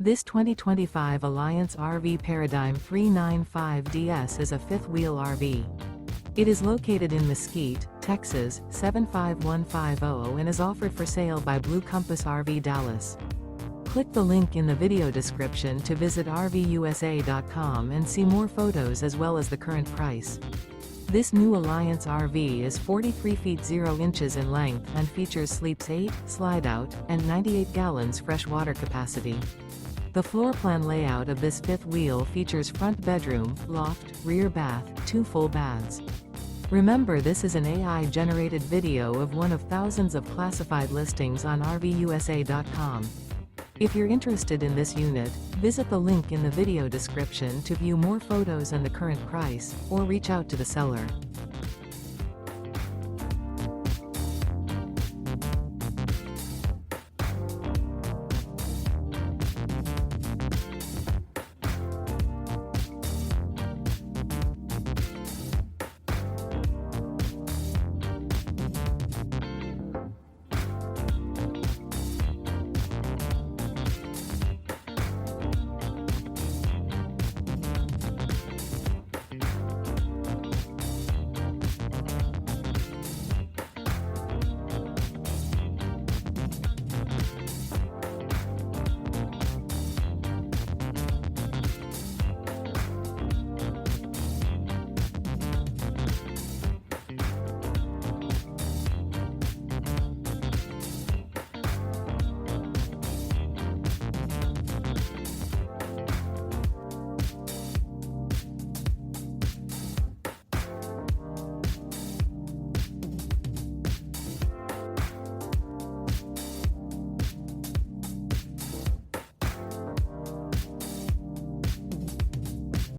This 2025 Alliance RV Paradigm 395DS is a fifth-wheel RV. It is located in Mesquite, Texas, 75150 and is offered for sale by Blue Compass RV Dallas. Click the link in the video description to visit RVUSA.com and see more photos as well as the current price. This new Alliance RV is 43 feet 0 inches in length and features sleeps 8, slide-out, and 98 gallons fresh water capacity. The floor plan layout of this fifth wheel features front bedroom, loft, rear bath, 2 full baths. Remember, this is an AI-generated video of one of thousands of classified listings on RVUSA.com. If you're interested in this unit, visit the link in the video description to view more photos and the current price, or reach out to the seller.